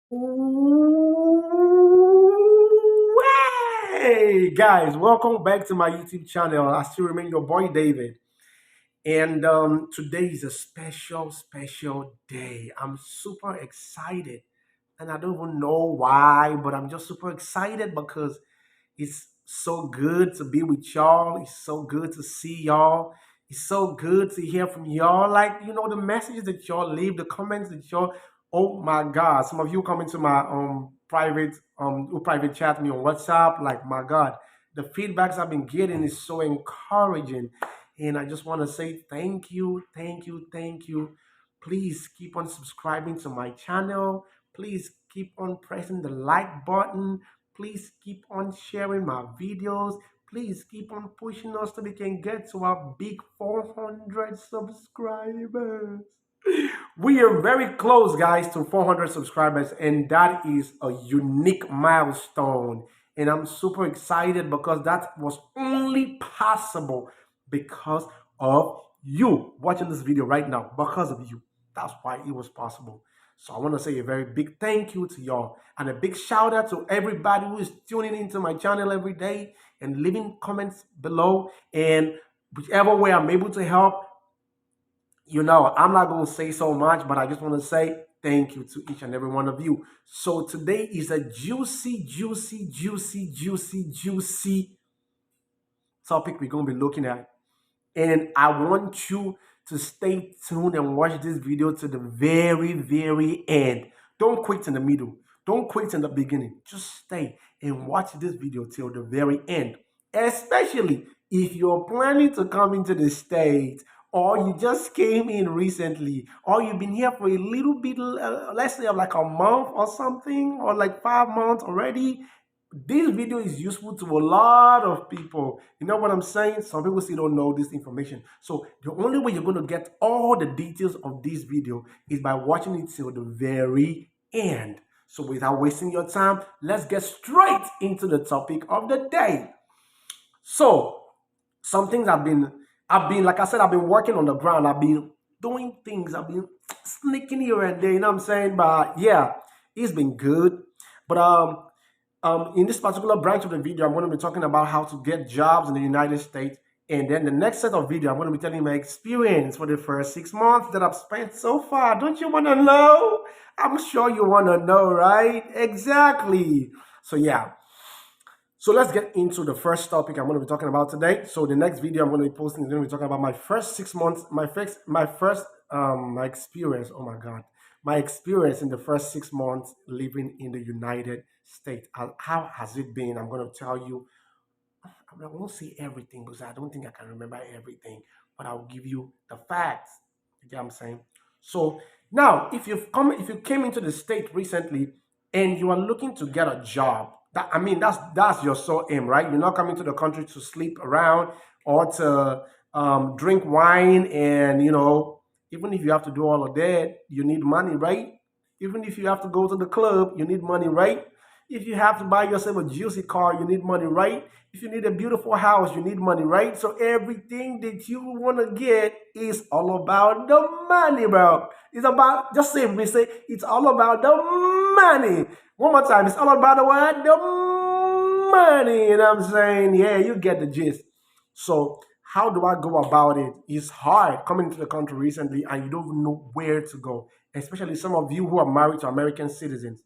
Hey guys, welcome back to my YouTube channel. I still remain your boy David, and today is a special day. I'm super excited, and I don't even know why, but I'm just super excited because it's so good to be with y'all. It's so good to see y'all. It's so good to hear from y'all. Like, the messages that y'all leave, the comments that y'all, oh my God. Some of you come into my private chat me on WhatsApp. Like, my God, the feedbacks I've been getting is so encouraging. And I just want to say thank you, thank you, thank you. Please keep on subscribing to my channel. Please keep on pressing the like button. Please keep on sharing my videos. Please keep on pushing us so we can get to our big 400 subscribers. We are very close, guys, to 400 subscribers, and that is a unique milestone. And I'm super excited because that was only possible because of you watching this video right now. Because of you. That's why it was possible. So I want to say a very big thank you to y'all and a big shout out to everybody who is tuning into my channel every day and leaving comments below. And whichever way I'm able to help, I'm not going to say so much, but I just want to say thank you to each and every one of you. So today is a juicy topic we're going to be looking at. And I want you to stay tuned and watch this video to the very end. Don't quit in the middle. Don't quit in the beginning. Just stay and watch this video till the very end. Especially if you're planning to come into the States, or you just came in recently, or you've been here for a little bit, let's say like a month or something, or like 5 months already. This video is useful to a lot of people. You know what I'm saying? Some people still don't know this information. So the only way you're going to get all the details of this video is by watching it till the very end. So without wasting your time, let's get straight into the topic of the day. So some things I've been, like I said, I've been working on the ground. I've been doing things. I've been sneaking here and there. You know what I'm saying? But yeah, it's been good. But in this particular branch of the video, I'm going to be talking about how to get jobs in the United States. And then the next set of video, I'm going to be telling you my experience for the first 6 months that I've spent so far. Don't you want to know? I'm sure you want to know, right? Exactly. So yeah. So let's get into the first topic I'm going to be talking about today. So the next video I'm going to be posting is going to be talking about my first 6 months, my experience. Oh my God, my experience in the first 6 months living in the United States. How has it been? I'm going to tell you. I won't say everything because I don't think I can remember everything, but I'll give you the facts. You get what I'm saying? So now, if you came into the state recently and you are looking to get a job, that's your sole aim, right? You're not coming to the country to sleep around or to drink wine, and even if you have to do all of that, you need money, right? Even if you have to go to the club, you need money, right? If you have to buy yourself a juicy car, you need money, right? If you need a beautiful house, you need money, right? So everything that you want to get is all about the money, bro. It's about, just say, we say, it's all about the money. One more time, it's all about the what? The money. You know what I'm saying? Yeah, you get the gist. So how do I go about it? It's hard coming to the country recently and you don't know where to go. Especially some of you who are married to American citizens.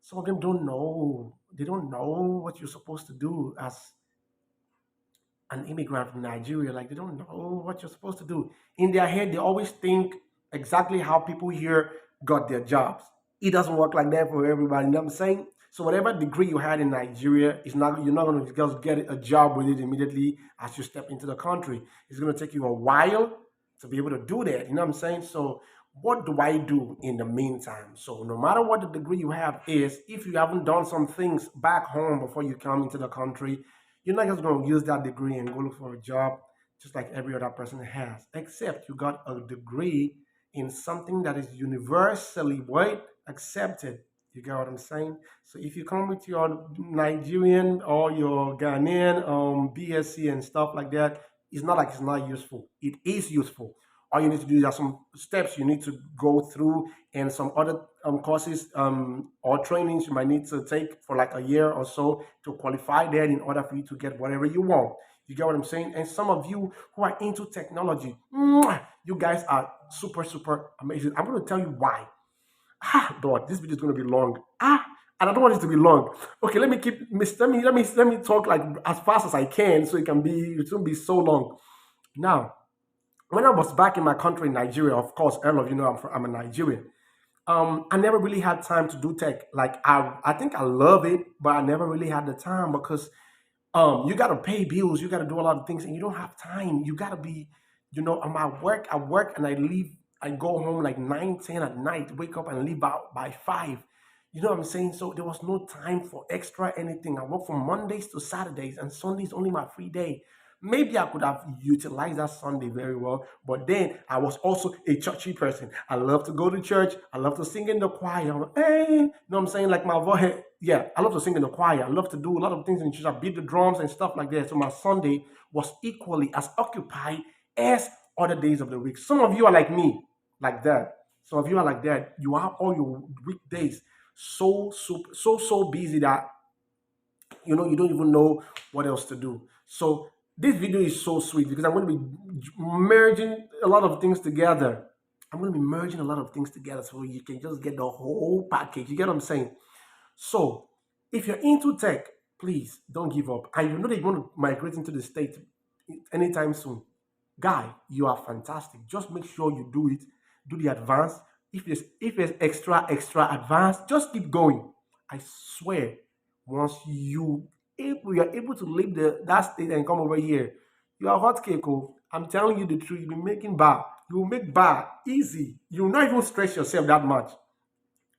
Some of them don't know. They don't know what you're supposed to do as an immigrant from Nigeria. Like, they don't know what you're supposed to do. In their head, they always think exactly how people here got their jobs. It doesn't work like that for everybody. You know what I'm saying? So whatever degree you had in Nigeria, you're not going to just get a job with it immediately as you step into the country. It's going to take you a while to be able to do that. You know what I'm saying? So what do I do in the meantime? So no matter what the degree you have is, if you haven't done some things back home before you come into the country, you're not just going to use that degree and go look for a job just like every other person has, except you got a degree in something that is universally what accepted. You get what I'm saying? So if you come with your Nigerian or your Ghanaian BSc and stuff like that, it's not like it's not useful. It is useful. All you need to do is some steps you need to go through, and some other courses or trainings you might need to take for like a year or so to qualify there in order for you to get whatever you want. You get what I'm saying? And some of you who are into technology, you guys are super, super amazing. I'm going to tell you why. God, this video is going to be long. And I don't want it to be long. Okay, let me keep. Let me talk like as fast as I can, so it won't be so long. Now, when I was back in my country, Nigeria, of course, all of you know I'm a Nigerian. I never really had time to do tech. Like I think I love it, but I never really had the time because you got to pay bills, you got to do a lot of things, and you don't have time. You got to be, I'm at work, and I leave. I go home like 9, 10 at night, wake up and leave out by 5. You know what I'm saying? So there was no time for extra anything. I work from Mondays to Saturdays, and Sundays only my free day. Maybe I could have utilized that Sunday very well, but then I was also a churchy person. I love to go to church. I love to sing in the choir. I'm like, hey, you know what I'm saying? Like my voice, yeah, I love to sing in the choir. I love to do a lot of things in church. I beat the drums and stuff like that. So my Sunday was equally as occupied as other days of the week. Some of you are like me, like that. Some of you are like that. You have all your weekdays so busy that you don't even know what else to do. So this video is so sweet because I'm going to be merging a lot of things together. I'm going to be merging a lot of things together so you can just get the whole package. You get what I'm saying? So if you're into tech, please don't give up. And you know that you want to migrate into the state anytime soon. Guy, you are fantastic. Just make sure you do it. Do the advanced. If there's extra advanced, just keep going. I swear, once you are able to leave that state and come over here, you are hot cake. Oh. I'm telling you the truth. You'll be making bar. You will make bar easy. You will not even stress yourself that much.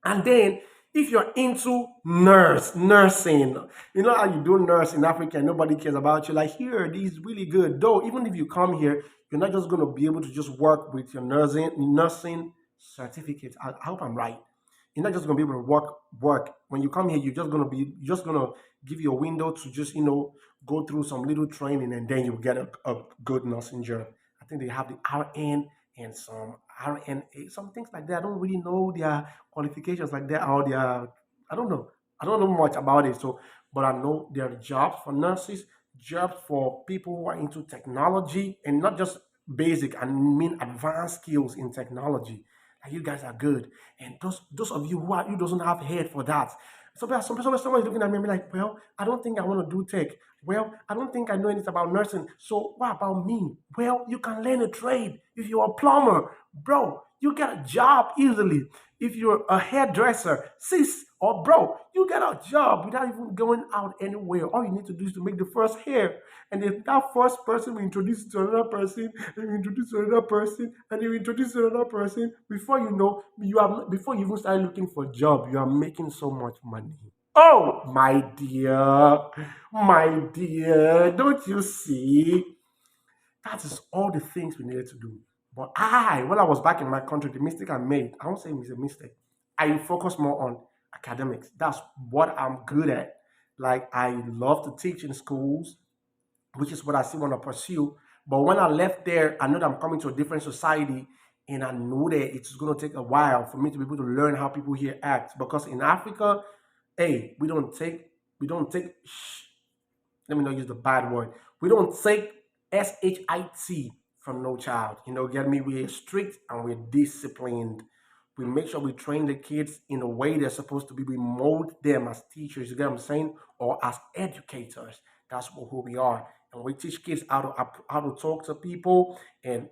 And then if you're into nursing, you know how you do nurse in Africa and nobody cares about you. Like here, this is really good. Though even if you come here, you're not just gonna be able to just work with your nursing certificate. I hope I'm right. You're not just gonna be able to work. When you come here, you're just gonna give you a window to just go through some little training and then you get a good nursing job. I think they have the RN and some RNA, some things like that. I don't really know their qualifications like that or their I don't know. I don't know much about it. So but I know there are jobs for nurses, jobs for people who are into technology and not just basic, I mean advanced skills in technology. Like you guys are good. And those of you who doesn't have head for that. Somebody's looking at me and be like, well, I don't think I want to do tech. Well, I don't think I know anything about nursing. So what about me? Well, you can learn a trade. If you're a plumber, bro, you get a job easily. If you're a hairdresser, sis or bro, you get a job without even going out anywhere. All you need to do is to make the first hair. And if that first person will introduce you to another person, and you introduce to another person, and you introduce to another person, before you know, before you even start looking for a job, you are making so much money. Oh, my dear, don't you see? That is all the things we needed to do. But when I was back in my country, the mistake I made, I won't say it's a mistake. I focus more on academics. That's what I'm good at. Like I love to teach in schools, which is what I still want to pursue. But when I left there, I know that I'm coming to a different society, and I know that it's going to take a while for me to be able to learn how people here act. Because in Africa, hey, we don't take let me not use the bad word. We don't take SHIT from no child. Get me? We're strict and we're disciplined. We make sure we train the kids in a way they're supposed to be. We mold them as teachers, you get what I'm saying? Or as educators. That's who we are. And we teach kids how to talk to people and,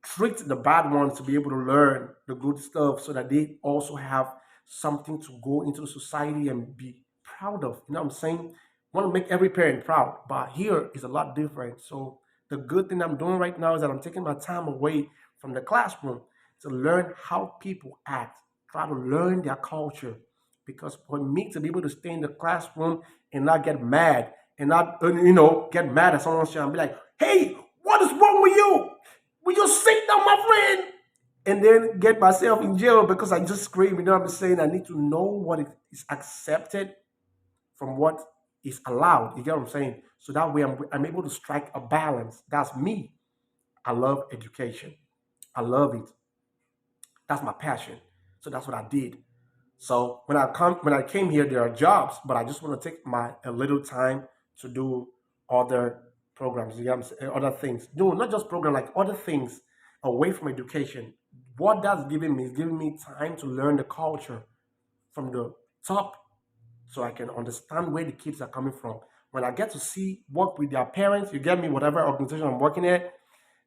treat the bad ones to be able to learn the good stuff so that they also have something to go into the society and be proud of. You know what I'm saying? Want to make every parent proud, but here is a lot different. So the good thing I'm doing right now is that I'm taking my time away from the classroom to learn how people act, try to learn their culture. Because for me to be able to stay in the classroom and not get mad and not, get mad at someone and be like, hey, what is wrong with you? Will you sit down, my friend? And then get myself in jail because I just scream. You know what I'm saying? I need to know what is accepted from what is allowed. You get what I'm saying? So that way I'm able to strike a balance. That's me. I love education. I love it. That's my passion. So that's what I did. So when I came here, there are jobs, but I just want to take my a little time to do other programs. You know what I'm saying? Other things. No, not just program, like other things away from education. What that's giving me is giving me time to learn the culture from the top, so I can understand where the kids are coming from. When I get to see work with their parents, you get me, whatever organization I'm working at,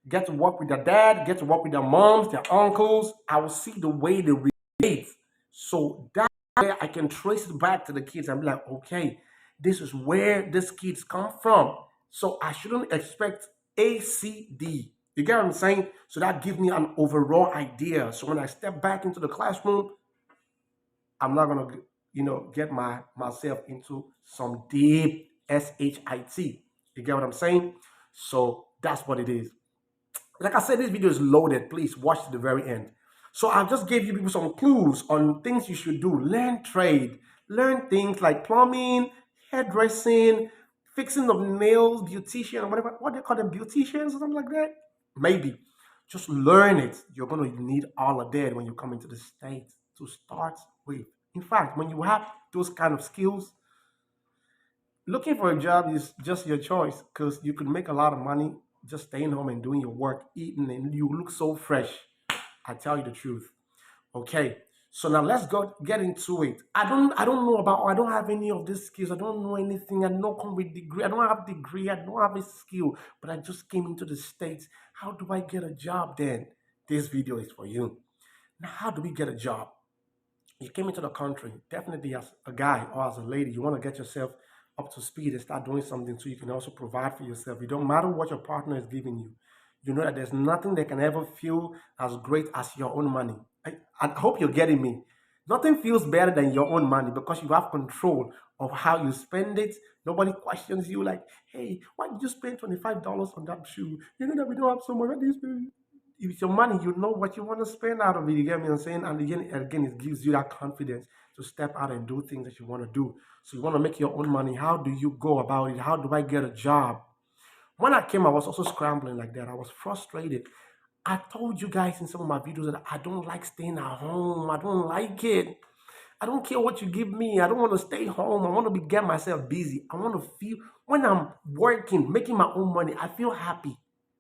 get to work with their dad, get to work with their moms, their uncles. I will see the way they relate. So that way I can trace it back to the kids and be like, okay, this is where these kids come from. So I shouldn't expect A, C, D. You get what I'm saying? So that gives me an overall idea. So when I step back into the classroom, I'm not gonna, get myself into some deep shit. You get what I'm saying? So that's what it is. Like I said, this video is loaded. Please watch to the very end. So I just gave you people some clues on things you should do. Learn trade. Learn things like plumbing, hairdressing, fixing of nails, beautician, whatever. What they call them, beauticians or something like that? Maybe. Just learn it. You're going to need all of that when you come into the States to start with. In fact, when you have those kind of skills, looking for a job is just your choice because you could make a lot of money just staying home and doing your work, eating, and you look so fresh. I tell you the truth. Okay. So now let's go get into it. I don't know about I don't have any of these skills. I don't know anything. I don't come with degree. I don't have degree. I don't have a skill. But I just came into the States. How do I get a job then? This video is for you. Now, how do we get a job? You came into the country, definitely as a guy or as a lady, you want to get yourself up to speed and start doing something so you can also provide for yourself. It don't matter what your partner is giving you. You know that there's nothing that can ever feel as great as your own money. I hope you're getting me. Nothing feels better than your own money because you have control of how you spend it. Nobody questions you like, hey, why did you spend $25 on that shoe? You know that we don't have so much. Why did you spend? If it's your money, you know what you want to spend out of it. You get me? I'm saying, and again, it gives you that confidence to step out and do things that you want to do. So you want to make your own money. How do you go about it? How do I get a job? When I came, I was also scrambling like that. I was frustrated. I told you guys in some of my videos that I don't like staying at home. I don't like it. I don't care what you give me. I don't want to stay home. I want to be get myself busy. I want to feel when I'm working, making my own money. I feel happy.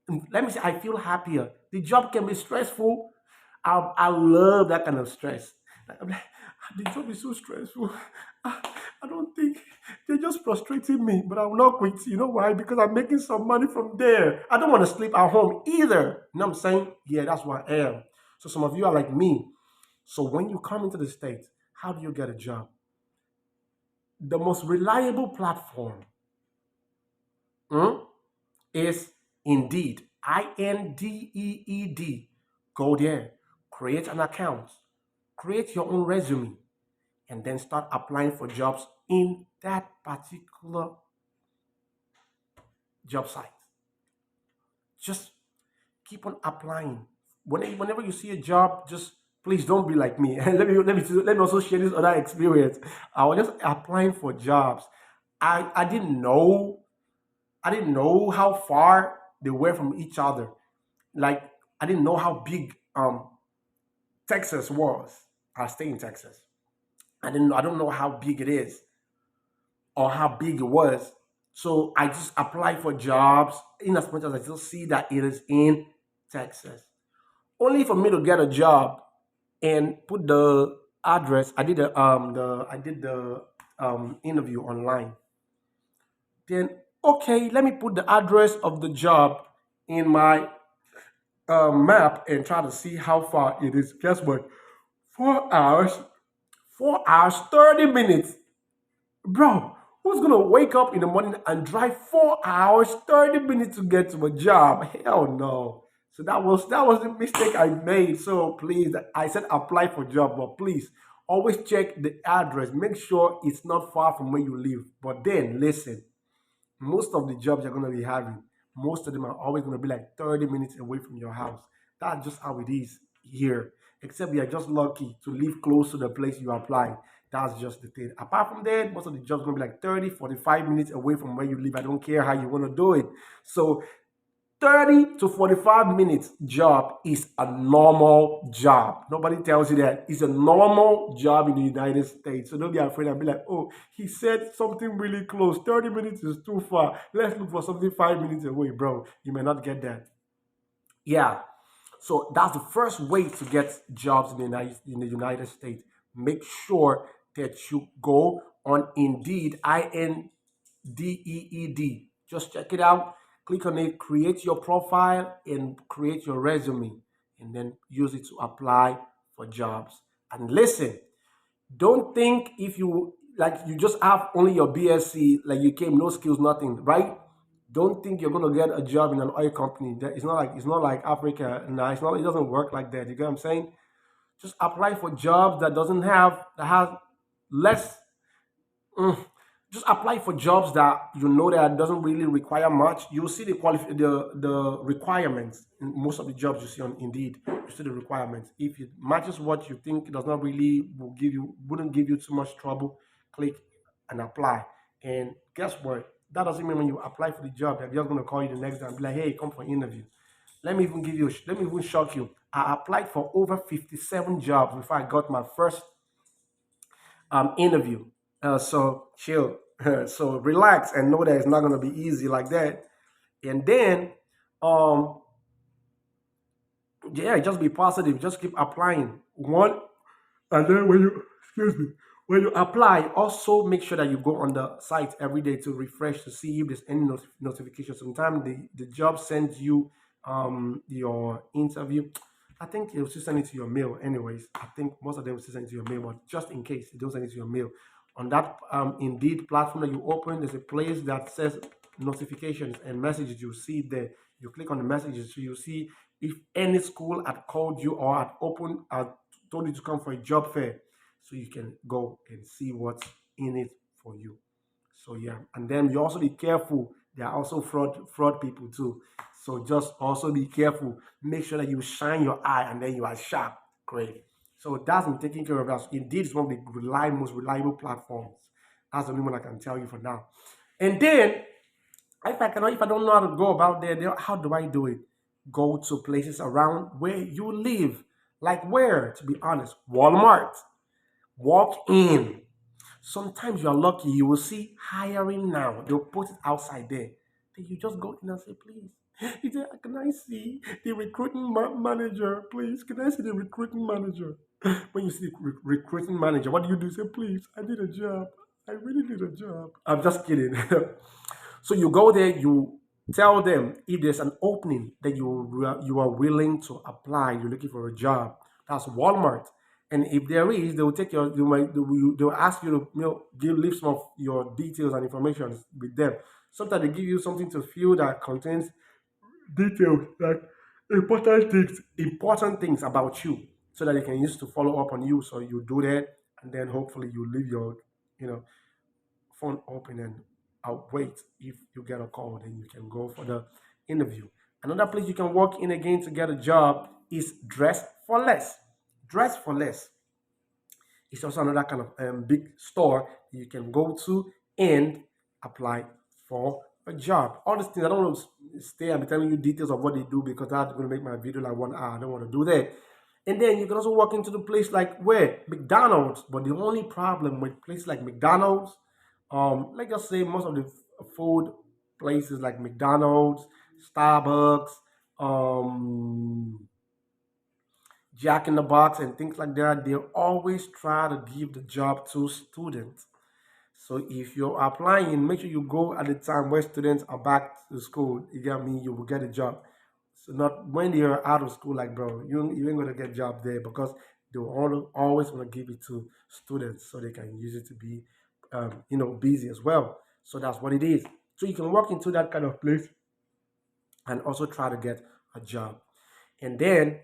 And let me say, I feel happier. The job can be stressful. I love that kind of stress. Like, I'm like, the job is so stressful. I don't think they're just frustrating me, but I will not quit. You know why? Because I'm making some money from there. I don't want to sleep at home either. You know what I'm saying? Yeah, that's what I am. So some of you are like me. So when you come into the States, how do you get a job? The most reliable platform hmm, is Indeed. Indeed. Go there, create an account, create your own resume, and then start applying for jobs in that particular job site. Just keep on applying. Whenever you see a job, just please don't be like me. And let me also share this other experience. I was just applying for jobs. I didn't know how far they were from each other. Like I didn't know how big Texas was. I stay in Texas. I don't know how big it is or how big it was. So I just applied for jobs in as much as I still see that it is in Texas. Only for me to get a job and put the address. I did the interview online. Then okay, let me put the address of the job in my map and try to see how far it is. Guess what? 4 hours, 4 hours, 30 minutes. Bro, who's gonna wake up in the morning and drive 4 hours, 30 minutes to get to a job? Hell no. So that was the mistake I made. So please, I said apply for job, but please always check the address. Make sure it's not far from where you live. But then listen, most of the jobs you're going to be having, most of them are always going to be like 30 minutes away from your house. That's just how it is here. Except you're just lucky to live close to the place you apply. That's just the thing. Apart from that, most of the jobs are going to be like 30, 45 minutes away from where you live. I don't care how you want to do it. So 30 to 45 minutes job is a normal job. Nobody tells you that. It's a normal job in the United States. So don't be afraid and be like, oh, he said something really close. 30 minutes is too far. Let's look for something 5 minutes away, bro. You may not get that. Yeah. So that's the first way to get jobs in the United States. Make sure that you go on Indeed, Indeed. Just check it out. Click on it, create your profile, and create your resume, and then use it to apply for jobs. And listen, don't think if you like you just have only your BSc, like you came no skills, nothing, right? Don't think you're gonna get a job in an oil company. That it's not like Africa. No, it's not. It doesn't work like that. You get what I'm saying? Just apply for jobs that have less. mm, just apply for jobs that you know that doesn't really require much. You'll see the requirements in most of the jobs you see on Indeed. You see the requirements. If it matches what you think, it does not really wouldn't give you too much trouble. Click and apply. And guess what? That doesn't mean when you apply for the job they're just gonna call you the next day and be like, hey, come for interview. Let me even shock you. I applied for over 57 jobs before I got my first interview. So chill. So relax and know that it's not gonna be easy like that. And then, um, yeah, just be positive. Just keep applying. And then excuse me, when you apply, also make sure that you go on the site every day to refresh to see if there's any notification. Sometimes the job sends you your interview. I think it will still send it to your mail anyways. I think most of them will still send it to your mail, but just in case it don't send it to your mail. On that Indeed platform that you open, there's a place that says notifications and messages. You see it there. You click on the messages, so you see if any school had called you or had told you to come for a job fair, so you can go and see what's in it for you. So yeah, and then you also be careful. There are also fraud people too. So just also be careful. Make sure that you shine your eye and then you are sharp. Great. So that's been taking care of that. Indeed, it's one of the most reliable platforms. That's the only one I can tell you for now. And then if I don't know how to go about there, then how do I do it? Go to places around where you live. Like where, to be honest? Walmart. Walk in. Sometimes you are lucky, you will see hiring now. They'll put it outside there. Then you just go in and say, please. He said, can I see the manager? Please, can I see the recruiting manager? When you see the recruiting manager, what do? You say, please, I need a job. I really need a job. I'm just kidding. So you go there, you tell them if there's an opening that you are willing to apply, you're looking for a job. That's Walmart. And if there is, they will take your, they will ask you to leave some of your details and information with them. Sometimes they give you something to fill that contains details like important things about you, so that they can use to follow up on you. So you do that, and then hopefully you leave your, you know, phone open and I'll wait. If you get a call, then you can go for the interview. Another place you can walk in again to get a job is Dress for Less. Dress for Less. It's also another kind of big store you can go to and apply for a job. All these things, I don't want to stay and be telling you details of what they do because that's going to make my video like 1 hour. I don't want to do that. And then you can also walk into the place like where? McDonald's. But the only problem with places like McDonald's, like I say, most of the food places like McDonald's, Starbucks, um, Jack in the Box, and things like that, they always try to give the job to students. So if you're applying, make sure you go at the time where students are back to school. You get me? You will get a job. So not when you're out of school, like bro, you ain't gonna get a job there because they will always want to give it to students so they can use it to be, busy as well. So that's what it is. So you can walk into that kind of place and also try to get a job. And then,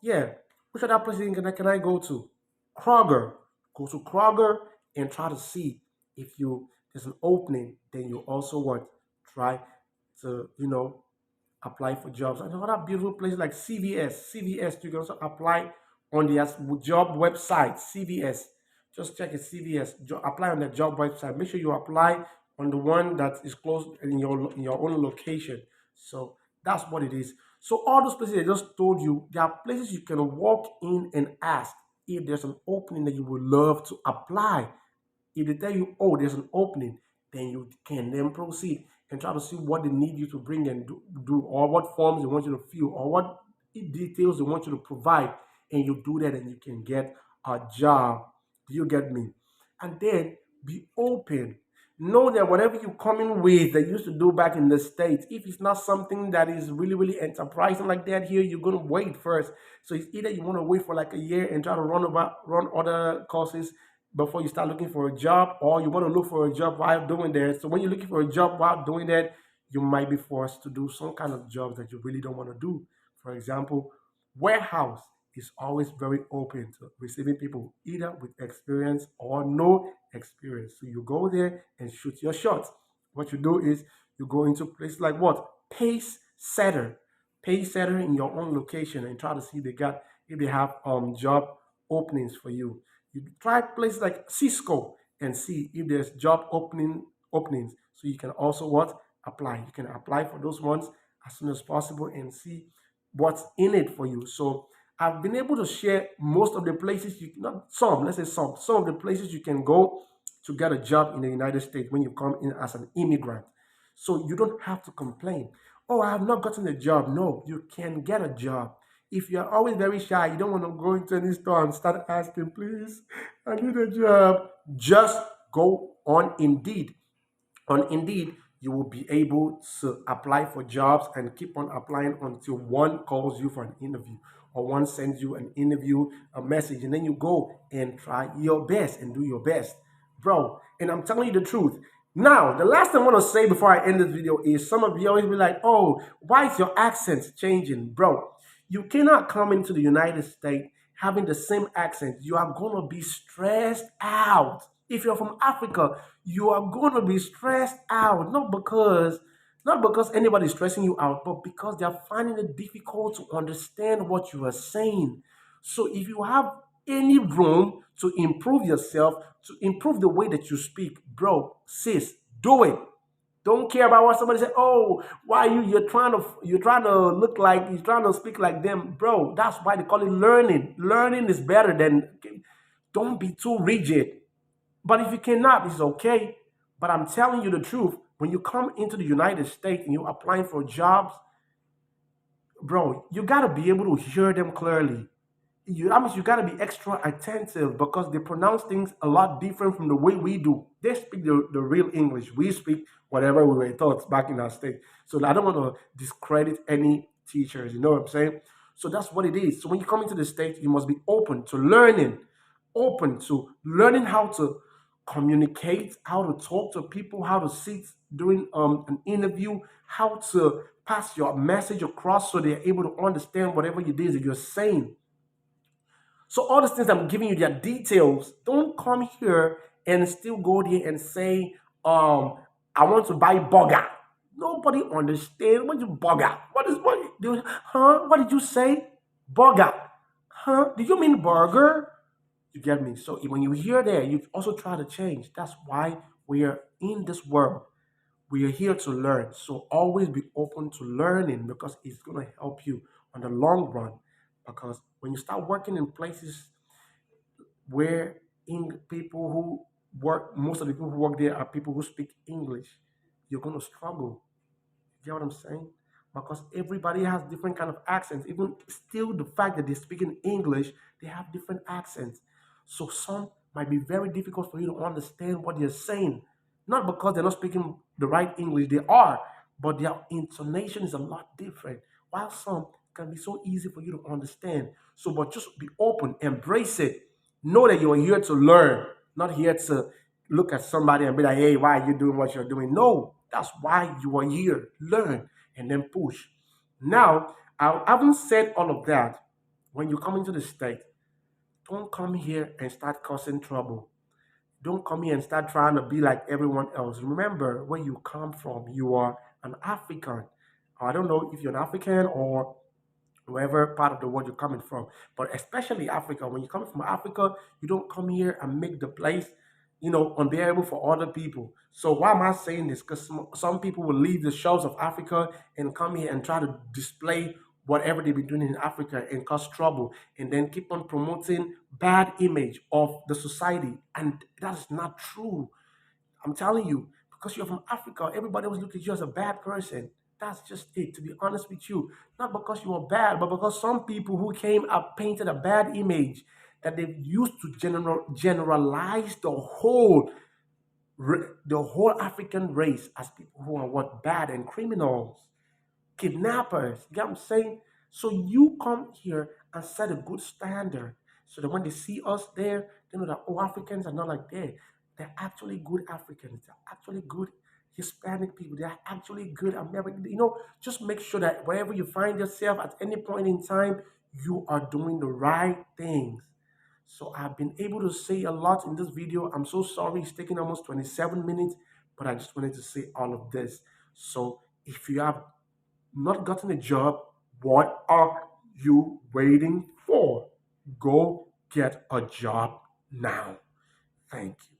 yeah, which other places can I go to? Kroger. Go to Kroger and try to see if you there's an opening. Then you also what try to apply for jobs. And other beautiful places like CVS. CVS, you can also apply on the job website. CVS. Just check it, CVS. Apply on the job website. Make sure you apply on the one that is close in your own location. So That's what it is. So all those places I just told you, there are places you can walk in and ask if there's an opening that you would love to apply. If they tell you, oh, there's an opening, then you can then proceed and try to see what they need you to bring and do or what forms they want you to fill, or what details they want you to provide. And you do that and you can get a job. Do you get me? And then be open. Know that whatever you come in with that you used to do back in the States, if it's not something that is really, really enterprising like that here, you're gonna wait first. So it's either you want to wait for like a year and try to run other courses before you start looking for a job, or you want to look for a job while doing that. So when you're looking for a job while doing that, you might be forced to do some kind of jobs that you really don't want to do. For example, warehouse is always very open to receiving people either with experience or no experience. So you go there and shoot your shot. What you do is you go into places like what? Pace setter. Pace setter in your own location and try to see if they have job openings for you. You try places like Cisco and see if there's job openings. So you can also what? Apply. You can apply for those ones as soon as possible and see what's in it for you. So I've been able to share most of the places you not some, let's say some of the places you can go to get a job in the United States when you come in as an immigrant. So you don't have to complain. Oh, I have not gotten a job. No, you can get a job. If you're always very shy, you don't want to go into any store and start asking, please, I need a job. Just go on Indeed. On Indeed, you will be able to apply for jobs and keep on applying until one calls you for an interview or one sends you an interview, a message, and then you go and try your best and do your best, bro. And I'm telling you the truth. Now, the last thing I want to say before I end this video is some of you always be like, oh, why is your accent changing, bro? You cannot come into the United States having the same accent. You are going to be stressed out. If you're from Africa, you are going to be stressed out, not because anybody's stressing you out, but because they're finding it difficult to understand what you are saying. So if you have any room to improve yourself, to improve the way that you speak, bro, sis, do it. Don't care about what somebody said. Oh, why you're trying to look like you're trying to speak like them, bro. That's why they call it learning. Learning is better than. Don't be too rigid. But if you cannot, it's okay. But I'm telling you the truth. When you come into the United States and you're applying for jobs, bro, you gotta be able to hear them clearly. You gotta be extra attentive because they pronounce things a lot different from the way we do. They speak the real English. We speak whatever we were taught back in our state. So I don't want to discredit any teachers. You know what I'm saying? So that's what it is. So when you come into the state, you must be open to learning how to communicate, how to talk to people, how to sit during an interview, how to pass your message across so they're able to understand whatever it is that you're saying. So all these things I'm giving you, their details. Don't come here and still go there and say, I want to buy burger. Nobody understands what you burger. Huh? What did you say? Burger. Huh? Did you mean burger? You get me? So when you hear that, you also try to change. That's why we are in this world. We are here to learn. So always be open to learning because it's going to help you on the long run. Because when you start working in places where people who most of the people who work there are people who speak English, you're going to struggle. You get what I'm saying? Because everybody has different kind of accents. Even still, the fact that they're speaking English, they have different accents. So some might be very difficult for you to understand what they're saying. Not because they're not speaking the right English, they are, but their intonation is a lot different. While some can be so easy for you to understand. So, but just be open, embrace it. Know that you're here to learn, not here to look at somebody and be like, hey, why are you doing what you're doing? No, that's why you are here. Learn and then push. Now, I haven't said all of that. When you come into the state, don't come here and start causing trouble. Don't come here and start trying to be like everyone else. Remember where you come from. You are an African. I don't know if you're an African or wherever part of the world you're coming from, but especially Africa. When you come from Africa, you don't come here and make the place, unbearable for other people. So why am I saying this? Because some people will leave the shores of Africa and come here and try to display whatever they've been doing in Africa and cause trouble, and then keep on promoting bad image of the society. And that is not true. I'm telling you, because you're from Africa, everybody always look at you as a bad person. That's just it, to be honest with you. Not because you are bad, but because some people who came up painted a bad image that they've used to generalize the whole African race as people who are what, bad and criminals, kidnappers. You get what I'm saying? So you come here and set a good standard so that when they see us there, they know that, oh, Africans are not like that. They're actually good Africans. They're actually good Hispanic people. They're actually good American. Just make sure that wherever you find yourself at any point in time, you are doing the right things. So I've been able to say a lot in this video. I'm so sorry it's taking almost 27 minutes, but I just wanted to say all of this. So if you have not gotten a job, what are you waiting for? Go get a job now. Thank you.